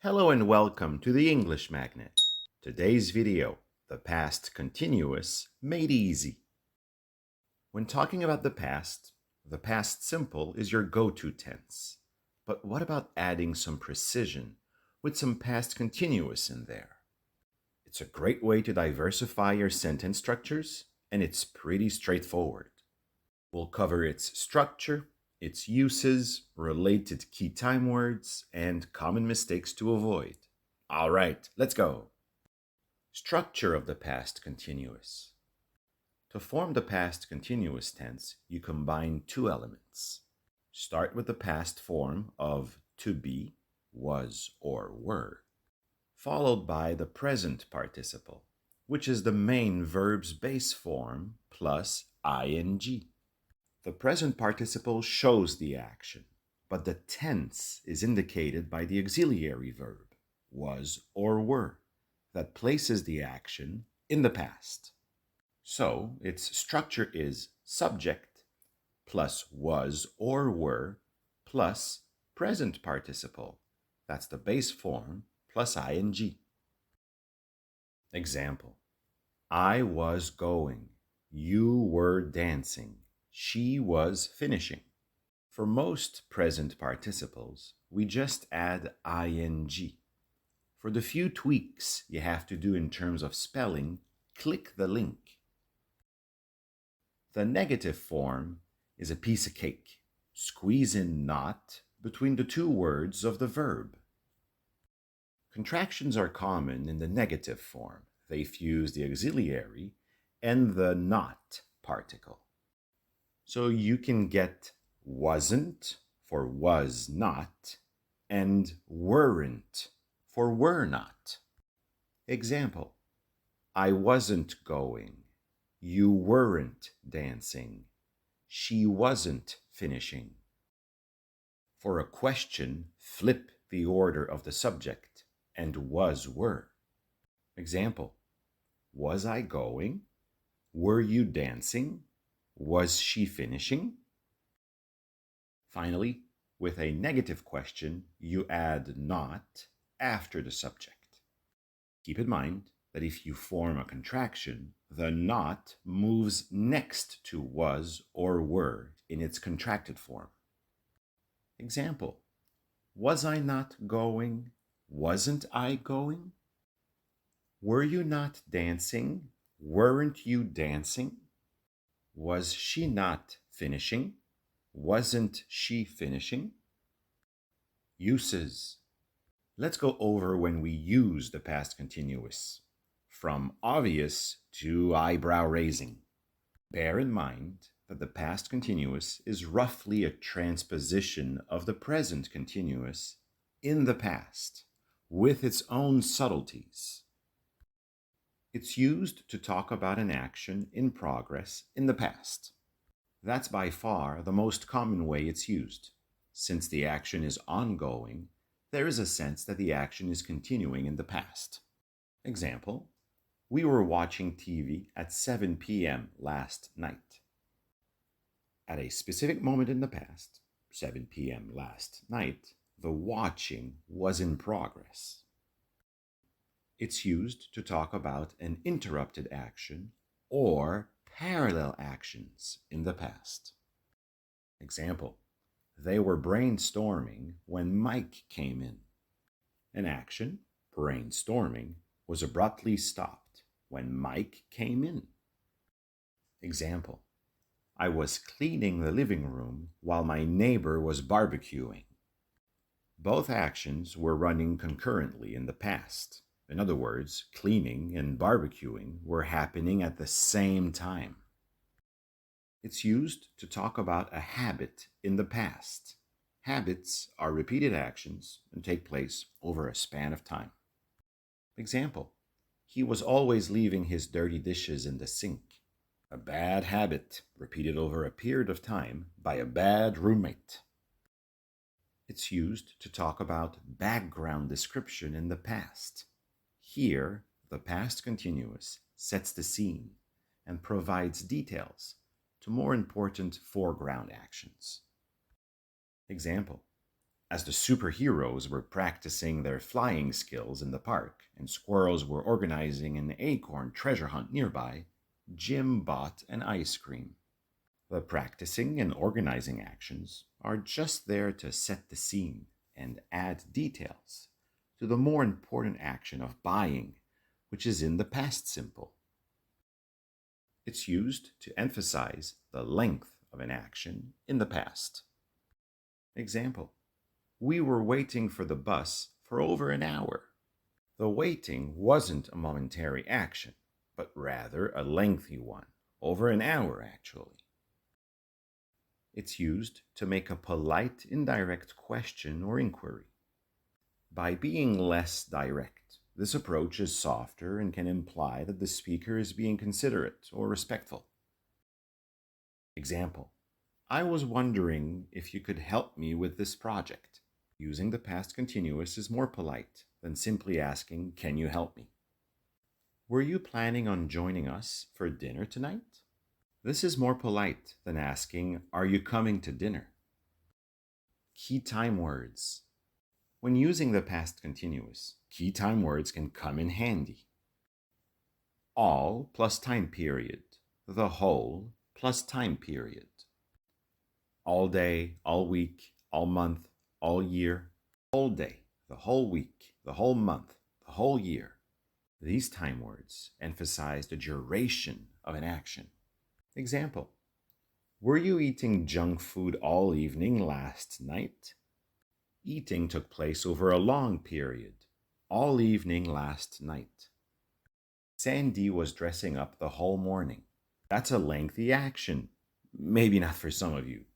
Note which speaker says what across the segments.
Speaker 1: Hello and welcome to the English Magnet. Today's video, the past continuous made easy. When talking about the past simple is your go-to tense. But what about adding some precision with some past continuous in there? It's a great way to diversify your sentence structures, and it's pretty straightforward. We'll cover its structure, its uses, related key time words, and common mistakes to avoid. All right, let's go. Structure of the past continuous. To form the past continuous tense, you combine two elements. Start with the past form of to be, was, or were, followed by the present participle, which is the main verb's base form plus ing. The present participle shows the action, but the tense is indicated by the auxiliary verb, was or were, that places the action in the past. So its structure is subject plus was or were plus present participle. That's the base form plus ing. Example: I was going, you were dancing, she was finishing. For most present participles, we just add ing. For the few tweaks you have to do in terms of spelling, click the link. The negative form is a piece of cake. Squeeze in not between the two words of the verb. Contractions are common in the negative form. They fuse the auxiliary and the not particle. So you can get wasn't for was not and weren't for were not. Example: I wasn't going, you weren't dancing, she wasn't finishing. For a question, flip the order of the subject and was were. Example: was I going? Were you dancing? Was she finishing? Finally, with a negative question, you add not after the subject. Keep in mind that if you form a contraction, the not moves next to was or were in its contracted form. Example: was I not going? Wasn't I going? Were you not dancing? Weren't you dancing? Was she not finishing? Wasn't she finishing? Uses. Let's go over when we use the past continuous, from obvious to eyebrow raising. Bear in mind that the past continuous is roughly a transposition of the present continuous in the past, with its own subtleties. It's used to talk about an action in progress in the past. That's by far the most common way it's used. Since the action is ongoing, there is a sense that the action is continuing in the past. Example: we were watching TV at 7 p.m. last night. At a specific moment in the past, 7 p.m. last night, the watching was in progress. It's used to talk about an interrupted action or parallel actions in the past. Example: they were brainstorming when Mike came in. An action, brainstorming, was abruptly stopped when Mike came in. Example: I was cleaning the living room while my neighbor was barbecuing. Both actions were running concurrently in the past. In other words, cleaning and barbecuing were happening at the same time. It's used to talk about a habit in the past. Habits are repeated actions and take place over a span of time. Example: he was always leaving his dirty dishes in the sink. A bad habit repeated over a period of time by a bad roommate. It's used to talk about background description in the past. Here, the past continuous sets the scene and provides details to more important foreground actions. Example: As the superheroes were practicing their flying skills in the park and squirrels were organizing an acorn treasure hunt nearby, Jim bought an ice cream. The practicing and organizing actions are just there to set the scene and add details to the more important action of buying, which is in the past simple. It's used to emphasize the length of an action in the past. Example: we were waiting for the bus for over an hour. The waiting wasn't a momentary action, but rather a lengthy one, over an hour actually. It's used to make a polite, indirect question or inquiry. By being less direct, this approach is softer and can imply that the speaker is being considerate or respectful. Example: I was wondering if you could help me with this project. Using the past continuous is more polite than simply asking, "Can you help me?" Were you planning on joining us for dinner tonight? This is more polite than asking, "Are you coming to dinner?" Key time words. When using the past continuous, key time words can come in handy. All plus time period. The whole plus time period. All day, all week, all month, all year, whole day, the whole week, the whole month, the whole year. These time words emphasize the duration of an action. Example: were you eating junk food all evening last night? Eating took place over a long period, all evening last night. Sandy was dressing up the whole morning. That's a lengthy action. Maybe not for some of you.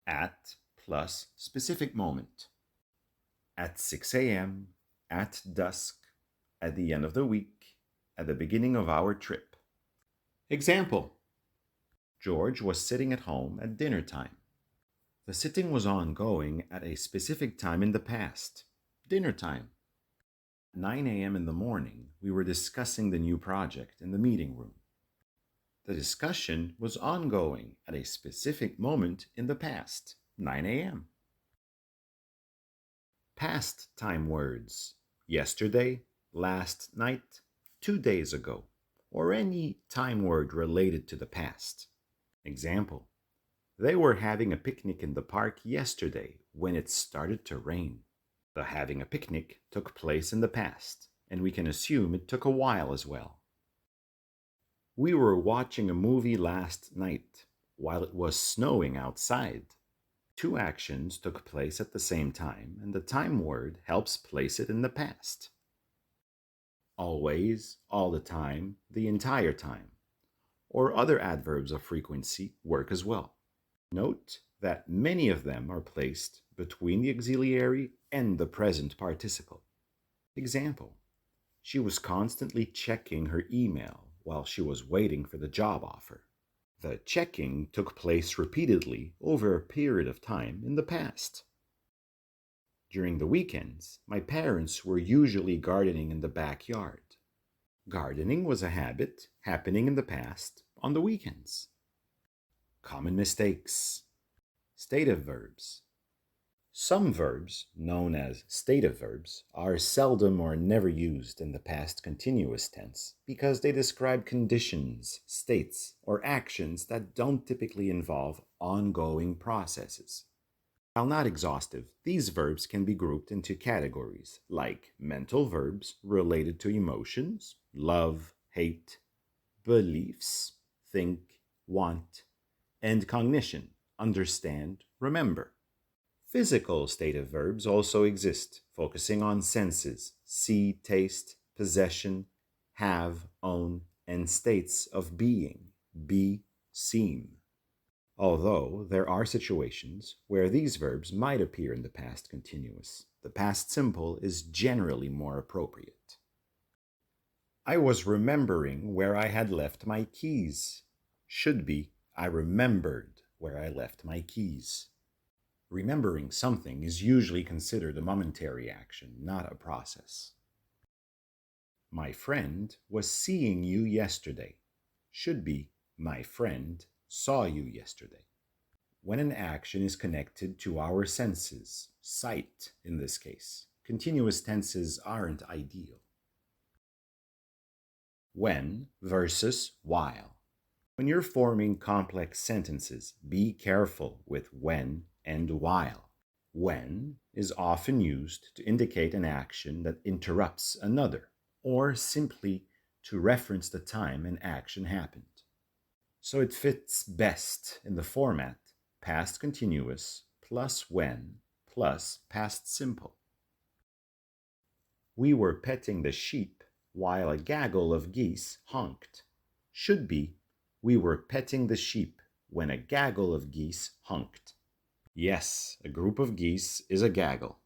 Speaker 1: At plus specific moment. At 6 a.m., at dusk, at the end of the week, at the beginning of our trip. Example: George was sitting at home at dinner time. The sitting was ongoing at a specific time in the past, dinner time. At 9 a.m. in the morning, we were discussing the new project in the meeting room. The discussion was ongoing at a specific moment in the past, 9 a.m. Past time words: yesterday, last night, 2 days ago, or any time word related to the past. Example: they were having a picnic in the park yesterday when it started to rain. The having a picnic took place in the past, and we can assume it took a while as well. We were watching a movie last night while it was snowing outside. Two actions took place at the same time, and the time word helps place it in the past. Always, all the time, the entire time, or other adverbs of frequency work as well. Note that many of them are placed between the auxiliary and the present participle. Example: she was constantly checking her email while she was waiting for the job offer. The checking took place repeatedly over a period of time in the past. During the weekends, my parents were usually gardening in the backyard. Gardening was a habit happening in the past on the weekends. Common mistakes. Stative verbs. Some verbs, known as stative verbs, are seldom or never used in the past continuous tense because they describe conditions, states, or actions that don't typically involve ongoing processes. While not exhaustive, these verbs can be grouped into categories like mental verbs related to emotions, love, hate, beliefs, think, want, and cognition, understand, remember. Physical stative verbs also exist, focusing on senses, see, taste, possession, have, own, and states of being, be, seem. Although there are situations where these verbs might appear in the past continuous, the past simple is generally more appropriate. I was remembering where I had left my keys. Should be, I remembered where I left my keys. Remembering something is usually considered a momentary action, not a process. My friend was seeing you yesterday. Should be, my friend saw you yesterday. when an action is connected to our senses, sight in this case. Continuous tenses aren't ideal. When versus while. When you're forming complex sentences, be careful with when and while. When is often used to indicate an action that interrupts another, or simply to reference the time an action happened. So it fits best in the format past continuous plus when plus past simple. We were petting the sheep while a gaggle of geese honked. Should be, we were petting the sheep when a gaggle of geese honked. Yes, a group of geese is a gaggle.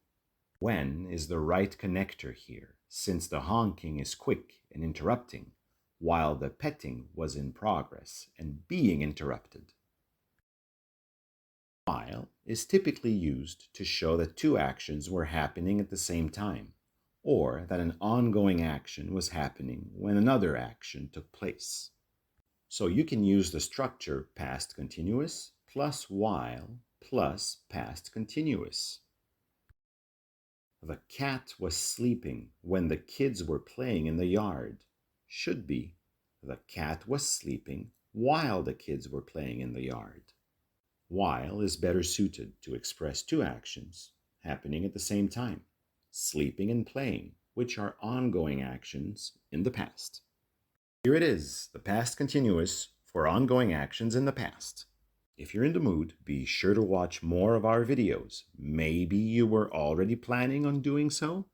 Speaker 1: When is the right connector here, since the honking is quick and interrupting, while the petting was in progress and being interrupted. While is typically used to show that two actions were happening at the same time, or that an ongoing action was happening when another action took place. So you can use the structure past continuous plus while plus past continuous. The cat was sleeping when the kids were playing in the yard. Should be, the cat was sleeping while the kids were playing in the yard. While is better suited to express two actions happening at the same time, sleeping and playing, which are ongoing actions in the past. Here it is, the past continuous for ongoing actions in the past. If you're in the mood, be sure to watch more of our videos. Maybe you were already planning on doing so.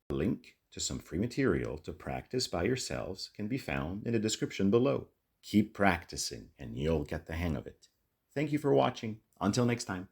Speaker 1: A link to some free material to practice by yourselves can be found in the description below. Keep practicing and you'll get the hang of it. Thank you for watching. Until next time.